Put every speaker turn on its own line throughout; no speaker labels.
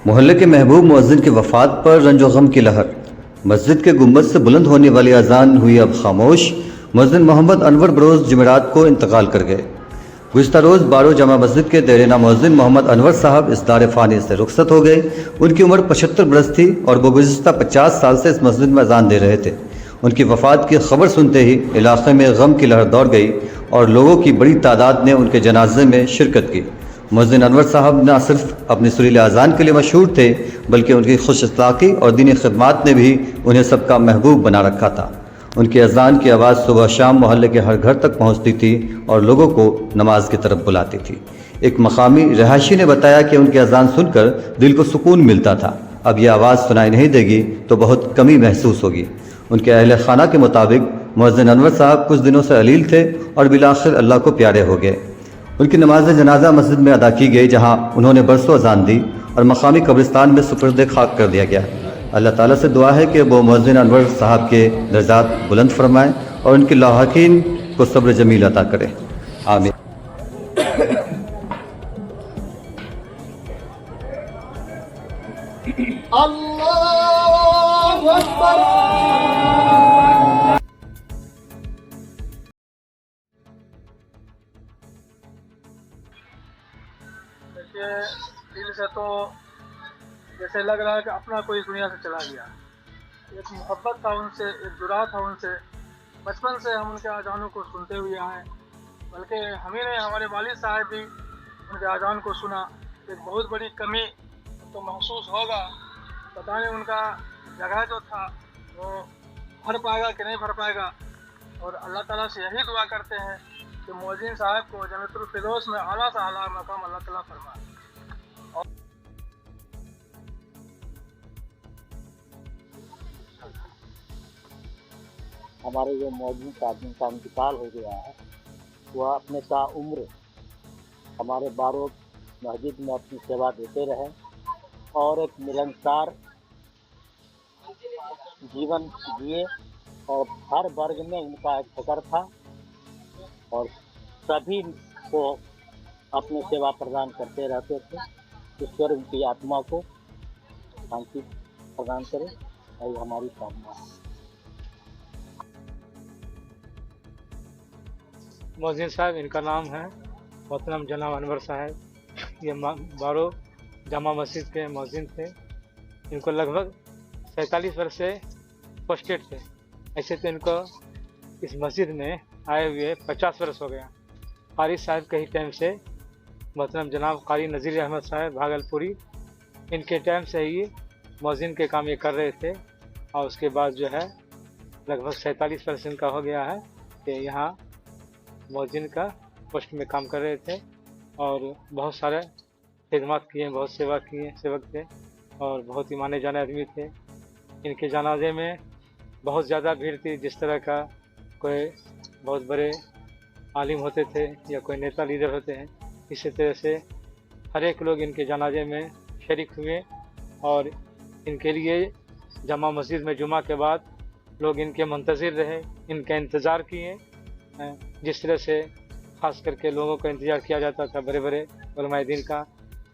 محلے کے محبوب مؤذن کی وفات پر رنج و غم کی لہر، مسجد کے گنبد سے بلند ہونے والی اذان ہوئی اب خاموش۔ مؤذن محمد انور بروز جمعرات کو انتقال کر گئے۔ گزشتہ روز بارو جامع مسجد کے دیرینہ مؤذن محمد انور صاحب اس دار فانی سے رخصت ہو گئے۔ ان کی عمر 75 برس تھی اور وہ گزشتہ 50 سال سے اس مسجد میں اذان دے رہے تھے۔ ان کی وفات کی خبر سنتے ہی علاقے میں غم کی لہر دوڑ گئی اور لوگوں کی بڑی تعداد نے ان کے جنازے میں شرکت کی۔ مؤذن انور صاحب نہ صرف اپنی سریل اذان کے لیے مشہور تھے بلکہ ان کی خوش اخلاقی اور دینی خدمات نے بھی انہیں سب کا محبوب بنا رکھا تھا۔ ان کی اذان کی آواز صبح شام محلے کے ہر گھر تک پہنچتی تھی اور لوگوں کو نماز کی طرف بلاتی تھی۔ ایک مقامی رہائشی نے بتایا کہ ان کی اذان سن کر دل کو سکون ملتا تھا۔ اب یہ آواز سنائی نہیں دے گی تو بہت کمی محسوس ہوگی۔ ان کے اہل خانہ کے مطابق مؤذن انور صاحب کچھ دنوں سے علیل تھے اور بالآخر اللہ کو پیارے ہو گئے۔ ان کی نماز جنازہ مسجد میں ادا کی گئی جہاں انہوں نے برسوں اذان دی اور مقامی قبرستان میں سپرد خاک کر دیا گیا۔ اللہ تعالیٰ سے دعا ہے کہ وہ مؤذن انور صاحب کے درجات بلند فرمائیں اور ان کے لاحقین کو صبر جمیل عطا کرے، آمین۔
اللہ اکبر۔
دل سے تو جیسے لگ رہا ہے کہ اپنا کوئی دنیا سے چلا گیا۔ ایک محبت تھا ان سے، ایک جرأت تھا ان سے، بچپن سے ہم ان کے اذانوں کو سنتے ہوئے آئے، بلکہ ہمیں نے ہمارے والد صاحب بھی ان کے اذان کو سنا۔ ایک بہت بڑی کمی تو محسوس ہوگا، پتہ نہیں ان کا جگہ جو تھا وہ بھر پائے گا کہ نہیں بھر پائے گا، اور اللہ تعالیٰ سے یہی دعا کرتے ہیں کہ مؤذن صاحب کو جنت الفردوس میں اعلیٰ سے اعلیٰ مقام اللہ تعالیٰ فرمائے۔
ہمارے جو مؤذن صاحب کا انتقال ہو گیا ہے، وہ اپنے تا عمر ہمارے بارو مسجد میں اپنی سیوا دیتے رہے اور ایک ملنسار جیون جیے، اور ہر ورگ میں ان کا ایک فکر تھا اور سبھی کو اپنی سیوا پردان کرتے رہتے تھے۔ ایشور ان کی آتما کو شانتی پردان کرے، یہی ہماری کامنا ہے۔
مؤذن صاحب ان کا نام ہے محترم جناب انور صاحب، یہ بارو جامع مسجد کے مؤذن تھے۔ ان کو لگ بھگ 47 برس سے پوسٹڈ تھے، ایسے تو ان کو اس مسجد میں آئے ہوئے 50 برس ہو گیا۔ قاری صاحب کے ہی ٹائم سے محترم جناب قاری نذیر احمد صاحب بھاگلپوری، ان کے ٹائم سے ہی مؤذن کے کام یہ کر رہے تھے، اور اس کے بعد جو ہے لگ بھگ 47 برس ان کا ہو گیا ہے کہ یہاں مؤذن کا پوسٹ میں کام کر رہے تھے، اور بہت سارے خدمات کیے، بہت سیوا کیے، سیوک تھے اور بہت ہی مانے جانے آدمی تھے۔ ان کے جنازے میں بہت زیادہ بھیڑ تھی، جس طرح کا کوئی بہت بڑے عالم ہوتے تھے یا کوئی نیتا لیڈر ہوتے ہیں، اسی طرح سے ہر ایک لوگ ان کے جنازے میں شریک ہوئے، اور ان کے لیے جامع مسجد میں جمعہ کے بعد لوگ ان کے منتظر رہے، ان کا انتظار کیے، جس طرح سے خاص کر کے لوگوں کا انتظار کیا جاتا تھا بڑے بڑے علماء دین کا،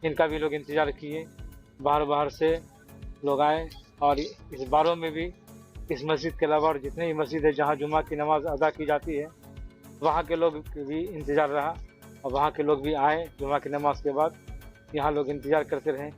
ان کا بھی لوگ انتظار کیے۔ باہر سے لوگ آئے، اور اس باروں میں بھی اس مسجد کے علاوہ اور جتنے بھی مسجد ہے جہاں جمعہ کی نماز ادا کی جاتی ہے، وہاں کے لوگ بھی انتظار رہا، اور وہاں کے لوگ بھی آئے جمعہ کی نماز کے بعد، یہاں لوگ انتظار کرتے رہے۔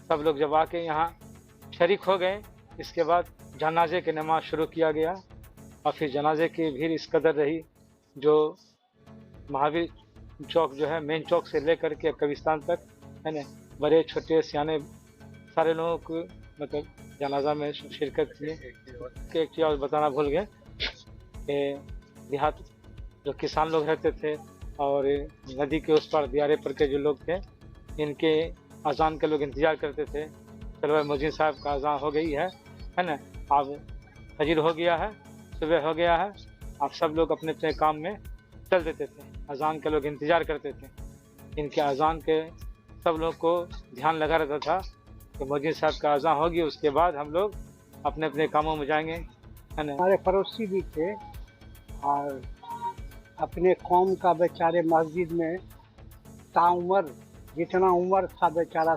سب لوگ جب آ کے یہاں شریک ہو گئے، اس کے بعد جنازے کی نماز شروع کیا گیا، اور پھر جنازے کی بھیڑ اس قدر رہی جو مہاویر چوک جو ہے مین چوک سے لے کر کے قبرستان تک ہے نا، بڑے چھوٹے سیانے سارے لوگوں کو مطلب جنازہ میں شرکت کیے۔ کہ ایک چیز اور بتانا بھول گئے کہ دیہات جو کسان لوگ رہتے تھے اور ندی کے اس پار دیارے پر کے جو لوگ تھے، ان کے اذان کے لوگ انتظار کرتے تھے۔ چلو مؤذن صاحب کا اذان ہو گئی ہے نا، اب فجر ہو گیا ہے، صبح ہو گیا ہے، آپ سب لوگ اپنے اپنے کام میں چل دیتے تھے، اذان کے لوگ انتظار کرتے تھے۔ ان کے اذان کے سب لوگ کو دھیان لگا رہتا تھا کہ مؤذن صاحب کا اذان ہوگی، اس کے بعد ہم لوگ اپنے اپنے کاموں میں جائیں گے، ہے نا۔
ہمارے پڑوسی بھی تھے اور اپنے قوم کا بیچارے مسجد میں تا عمر جتنا عمر تھا بیچارہ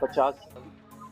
50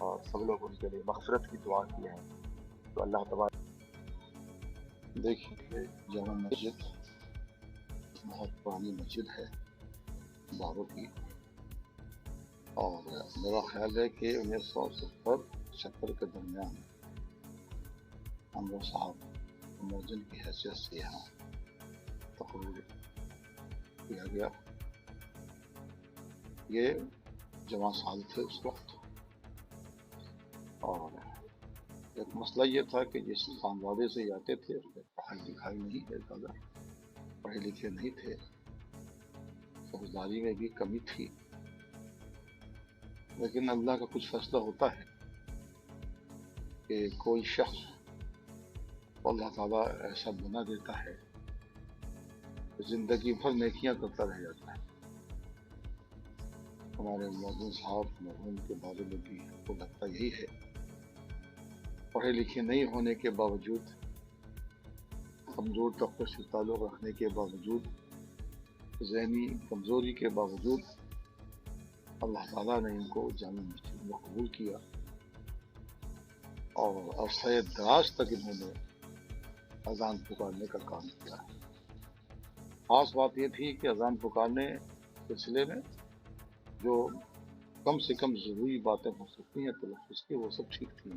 اور سب لوگ ان کے لیے مغفرت کی دعا کی ہے. تو اللہ تبارک.
دیکھیے جامع مسجد بہت پرانی مسجد ہے باروں کی، اور میرا خیال ہے کہ 1970-76 کے درمیان انور صاحب مؤذن کی حیثیت سے یہاں تقریر کیا گیا. یہ جوان سال تھے اس وقت، اور ایک مسئلہ یہ تھا کہ جس خانوادے سے جاتے تھے اس میں پڑھائی لکھائی نہیں ہے، زیادہ پڑھے لکھے نہیں تھے، سمجھداری میں بھی کمی تھی. لیکن اللہ کا کچھ فیصلہ ہوتا ہے کہ کوئی شخص اللہ تعالیٰ ایسا بنا دیتا ہے کہ زندگی بھر نیکیاں کرتا رہ جاتا ہے. ہمارے مؤذن صاحب مرحوم کے بارے میں بھی ہم کو لگتا یہی ہے، پڑھے لکھے نہیں ہونے کے باوجود، کمزور طبقے سے تعلق رکھنے کے باوجود، ذہنی کمزوری کے باوجود اللہ تعالیٰ نے ان کو جامع مسجد میں قبول کیا، اور عرصہ دراز تک انہوں نے اذان پکارنے کا کام کیا. خاص بات یہ تھی کہ اذان پکارنے کے سلسلے میں جو کم سے کم ضروری باتیں ہو سکتی ہیں تلفظ کی، وہ سب ٹھیک تھی.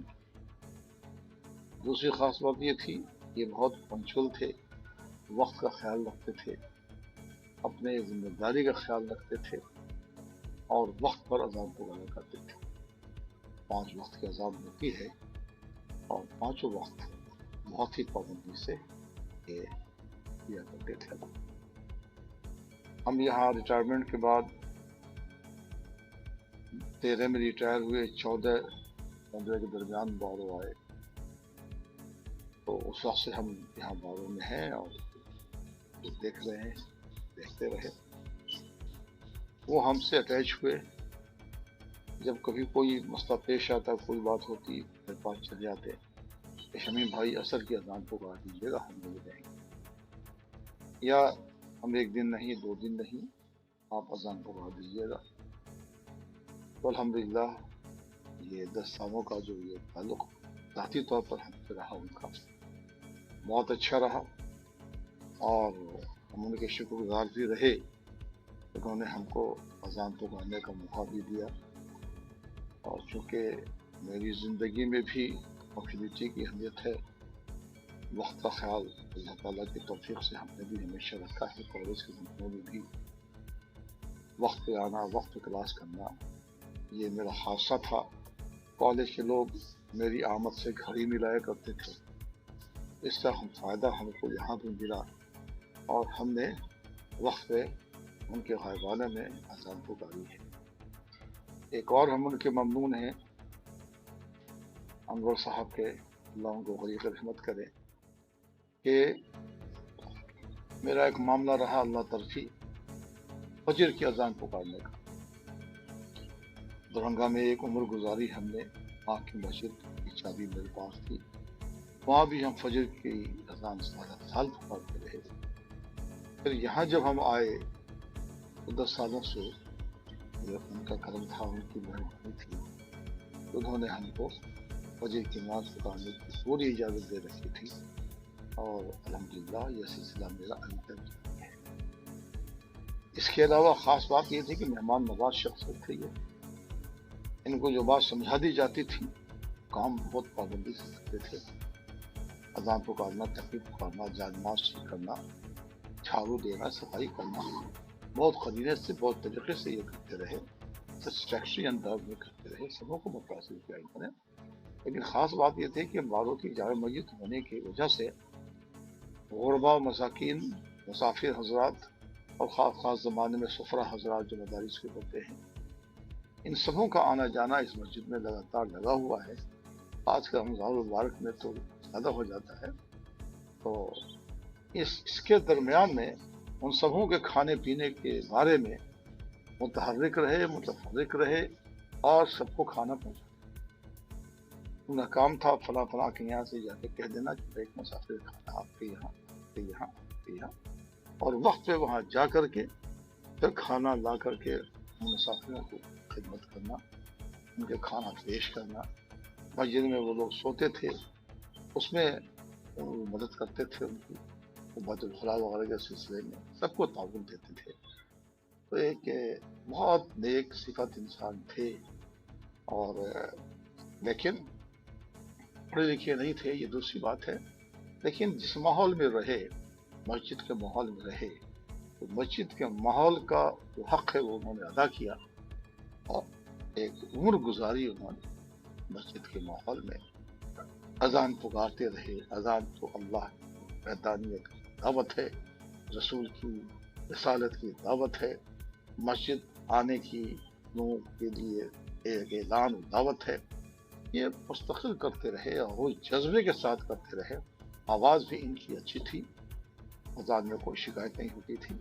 دوسری خاص بات یہ تھی، یہ بہت پنچول تھے، وقت کا خیال رکھتے تھے، اپنے ذمہ داری کا خیال رکھتے تھے، اور وقت پر اذان پکارا کرتے تھے. 5 وقت کی اذان ہوتی ہے، اور 5 وقت بہت ہی پابندی سے یہ کیا کرتے تھے. ہم یہاں ریٹائرمنٹ کے بعد 13 میں ریٹائر ہوئے، 14-15 کے درمیان بارو آئے، تو اس وقت سے ہم یہاں بارو میں ہیں اور دیکھ رہے ہیں، دیکھتے رہے. وہ ہم سے اٹیچ ہوئے، جب کبھی کوئی مسئلہ پیش آتا، کوئی بات ہوتی، میرے پاس چلے جاتے کہ شمیم بھائی عصر کی اذان پکار دیجیے گا، ہم لے جائیں گے، یا ہم 1 دن نہیں 2 دن نہیں آپ اذان پکار دیجیے گا. تو الحمدللہ یہ 10 سالوں کا جو یہ تعلق ذاتی طور پر ہم سے رہا، ان کا بہت اچھا رہا، اور ہم ان کے شکر گزار بھی رہے. انہوں نے ہم کو اذان پکارنے کا موقع بھی دیا، اور چونکہ میری زندگی میں بھی پنکچولیٹی کی اہمیت ہے، وقت کا خیال اللہ تعالیٰ کی توفیق سے ہم نے بھی ہمیشہ رکھا ہے. کالج کے دنوں میں بھی وقت پہ آنا، وقت پہ کلاس کرنا، یہ میرا خاصہ تھا. کالج کے لوگ میری آمد سے گھڑی ملایا کرتے تھے، اس کا ہم فائدہ ہم کو یہاں بھی ملا، اور ہم نے وقت پہ ان کے غائبانہ میں اذان پکاری ہے. ایک اور ہم ان کے ممنون ہیں انور صاحب کے، اللہ ان کو غریق رحمت کرے، کہ میرا ایک معاملہ رہا اللہ طرفی فجر کی اذان پکارنے کا. درنگا میں ایک عمر گزاری ہم نے، وہاں کی مسجد کی چابی میرے پاس تھی، وہاں بھی ہم فجر کی اذان 12 سال پکارتے رہے. پھر یہاں جب ہم آئے تو 10 سالوں سے ان کا کرم تھا، ان کی مہربانی تھی، انہوں نے ہم کو فجر کی نماز پکارنے کی پوری اجازت دے رکھی تھی، اور الحمدللہ یہ سلسلہ میرا ابھی تک جاری ہے. اس کے علاوہ خاص بات یہ تھی کہ مہمان نواز شخصیت تھے یہ. ان کو جو بات سمجھا دی جاتی تھی کام بہت پابندی سے کرتے تھے. اذان پکارنا، تکبیر پکارنا، جانماز ٹھیک کرنا، جھاڑو دینا، صفائی کرنا، بہت قدیرت سے، بہت طریقے سے یہ کرتے رہے، سیٹسفیکٹری انداز میں کرتے رہے، سبوں کو متاثر کیا انہوں نے. لیکن خاص بات یہ تھی کہ باروں کی جامع مسجد ہونے کی وجہ سے غربا، مساکین، مسافر حضرات، اور خاص زمانے میں سفرا حضرات جو مدارس کے ہوتے ہیں، ان سبوں کا آنا جانا اس مسجد میں لگاتار لگا ہوا ہے. آج کا رمضان المبارک میں تو زیادہ ہو جاتا ہے. تو اس کے درمیان میں ان سبوں کے کھانے پینے کے بارے میں متحرک رہے، متفرق رہے، اور سب کو کھانا پہنچا. ان کا کام تھا فلاں فلاں کے یہاں سے جا کے کہہ دینا کہ ایک مسافر کھانا آپ کے یہاں، آپ کے یہاں، آپ کے یہاں، اور وقت پہ وہاں جا کر کے پھر کھانا لا کر کے مسافروں کو خدمت کرنا. ان کے کھانا پیش کرنا، مسجد میں وہ لوگ سوتے تھے اس میں وہ مدد کرتے تھے ان کی، وہ بیت الخلاء وغیرہ کے سلسلے میں سب کو تعاون دیتے تھے. تو ایک بہت نیک صفت انسان تھے، اور لیکن پڑھے لکھے نہیں تھے، یہ دوسری بات ہے. لیکن جس ماحول میں رہے، مسجد کے ماحول میں رہے، تو مسجد کے ماحول کا جو حق ہے وہ انہوں نے ادا کیا، اور ایک عمر گزاری انہوں نے مسجد کے ماحول میں. اذان پکارتے رہے. اذان تو اللہ کی وحدانیت کی دعوت ہے، رسول کی رسالت کی دعوت ہے، مسجد آنے کی لوگوں کے لیے ایک اعلان و دعوت ہے. یہ مستقل کرتے رہے اور وہ جذبے کے ساتھ کرتے رہے. آواز بھی ان کی اچھی تھی، اذان میں کوئی شکایت نہیں ہوتی تھی.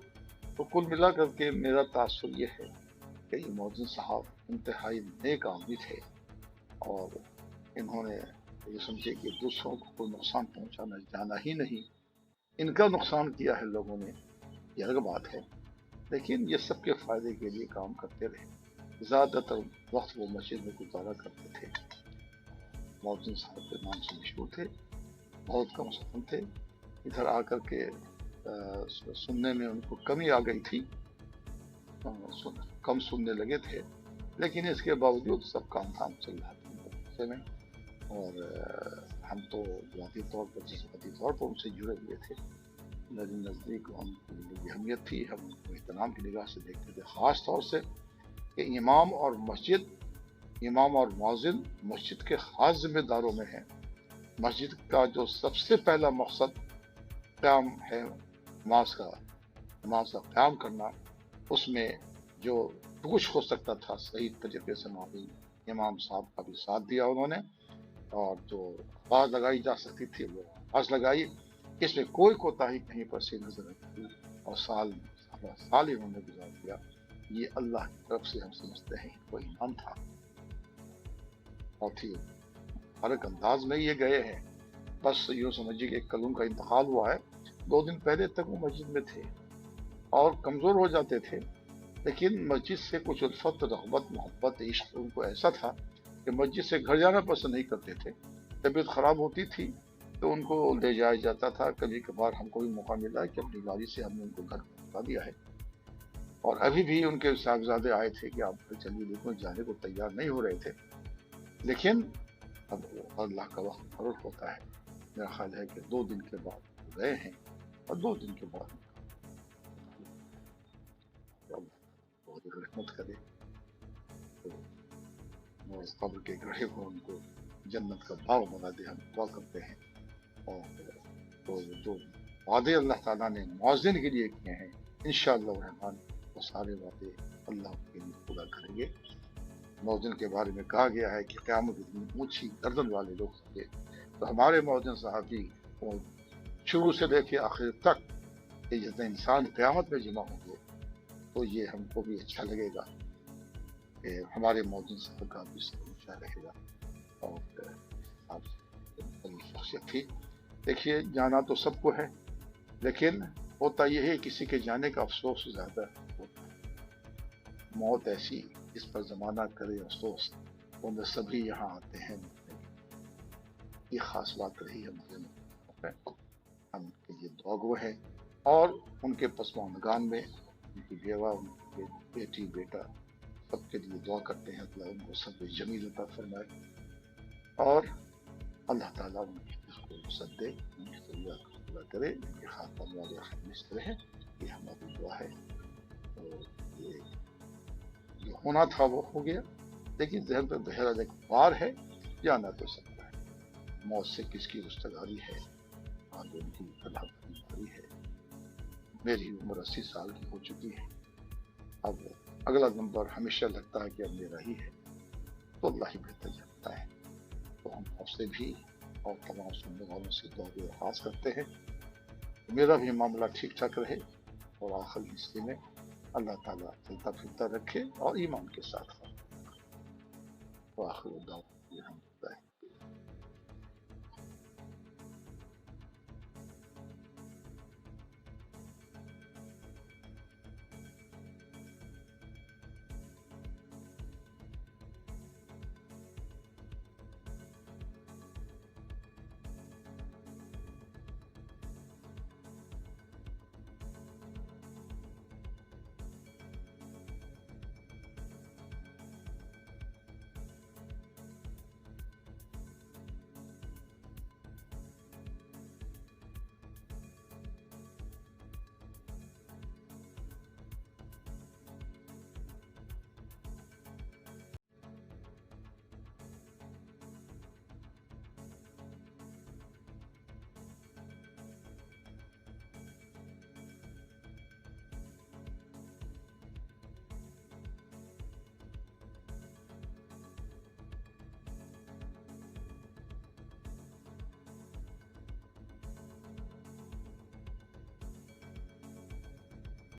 تو کل ملا کر کے میرا تاثر یہ ہے کہ یہ مؤذن صاحب انتہائی نیک آدمی تھے، اور انہوں نے یہ سمجھے کہ دوسروں کو کوئی نقصان پہنچانا جانا ہی نہیں. ان کا نقصان کیا ہے لوگوں نے، یہ الگ بات ہے، لیکن یہ سب کے فائدے کے لیے کام کرتے رہے. زیادہ تر وقت وہ مسجد میں گزارا کرتے تھے. مؤذن صاحب کے نام سے مشہور تھے، بہت کم سن تھے. ادھر آ کر کے سننے میں ان کو کمی آ گئی تھی، کم سننے لگے تھے، لیکن اس کے باوجود سب کام دھام چل رہا تھا میں. اور ہم تو ذاتی طور پر جذباتی طور پر ان سے جڑے ہوئے تھے. میرے نزدیک ان کی اہمیت تھی، ہم ان کو احترام کی نگاہ سے دیکھتے تھے، خاص طور سے کہ امام اور مؤذن مسجد کے خاص ذمہ داروں میں ہیں. مسجد کا جو سب سے پہلا مقصد قیام ہے، نماز کا قیام کرنا، اس میں جو کچھ ہو سکتا تھا صحیح طریقے سے معلوم امام صاحب کا بھی ساتھ دیا انہوں نے، اور جو آواز لگائی جا سکتی تھی وہ آواز لگائی. اس میں کوئی کوتاہی کہیں پر سے نظر نہیں، اور سال انہوں نے گزار دیا. یہ اللہ کی طرف سے ہم سمجھتے ہیں کوئی ایمان تھا. بہت ہی فرق انداز میں یہ گئے ہیں. بس یوں سمجھیے کہ کل ان کا انتقال ہوا ہے، 2 دن پہلے تک وہ مسجد میں تھے اور کمزور ہو جاتے تھے، لیکن مسجد سے کچھ الفت، رغبت، محبت، عشق ان کو ایسا تھا کہ مسجد سے گھر جانا پسند نہیں کرتے تھے. طبیعت خراب ہوتی تھی تو ان کو لے جایا جاتا تھا. کبھی کبھار ہم کو بھی موقع ملا کہ اپنی گاڑی سے ہم نے ان کو گھر پہنچا دیا ہے. اور ابھی بھی ان کے صاحبزادے آئے تھے کہ آپ گھر چلیے، لیکن جانے کو تیار نہیں ہو رہے تھے. لیکن اب اللہ کا وقت مقرر ہوتا ہے. میرا خیال ہے کہ 2 دن کے بعد گئے ہیں، اور 2 دن کے بعد بہت رحمت کرے، تو قبر کے گڑھے کو ان کو جنت کا باغ بنا دے، ہم دعا کرتے ہیں. اور تو جو وعدے اللہ تعالیٰ نے مؤذن کے لیے کیے ہیں، انشاءاللہ الرحمن وہ سارے وعدے اللہ کے لیے پورا کریں گے. مؤذن کے بارے میں کہا گیا ہے کہ قیامت کے دن اونچی گردن والے لوگ ہوں گے. تو ہمارے مؤذن صاحب بھی شروع سے لے کے آخر تک کہ جس دن انسان قیامت میں جمع ہوں گے، تو یہ ہم کو بھی اچھا لگے گا کہ ہمارے مؤذن صاحب کا بھی سب اونچا رہے گا. اور آپ شخصیت تھی. دیکھیے، جانا تو سب کو ہے، لیکن ہوتا یہ ہے کسی کے جانے کا افسوس زیادہ ہوتا ہے. موت ایسی اس پر زمانہ کرے افسوس، ان سبھی یہاں آتے ہیں. یہ خاص بات رہی ہے، ہم کے لیے دعا گو ہے. اور ان کے پسماندگان میں ان کی بیوہ، ان کی بیٹی، بیٹا، سب کے لیے دعا کرتے ہیں. اللہ ان کو سب جمیل عطا فرمائے، اور اللہ تعالیٰ ان کی اس کو وسعت دے، ان کی ضروریات کو پورا کرے. ان کے خاتمہ والے خاتمے رہے، یہ ہماری دعا ہے. یہ جو ہونا تھا وہ ہو گیا، لیکن ذہن پر بہرحال ایک بار ہے، جانا تو سکتا ہے. موت سے کس کی رستگاری ہے؟ آج ان کی اللہ کی باری ہے. میری عمر 80 سال کی ہو چکی ہے. اب اگلا نمبر ہمیشہ لگتا ہے کہ اب میرا ہی ہے، تو اللہ ہی بہتر جانتا ہے. تو ہم آپ سے بھی اور تمام سننے والوں سے دعا درخواست کرتے ہیں کہ میرا بھی معاملہ ٹھیک ٹھاک رہے، اور آخری حصے میں اللہ تعالیٰ چلتا پھرتا رکھے اور ایمان کے ساتھ. وآخر دعوانا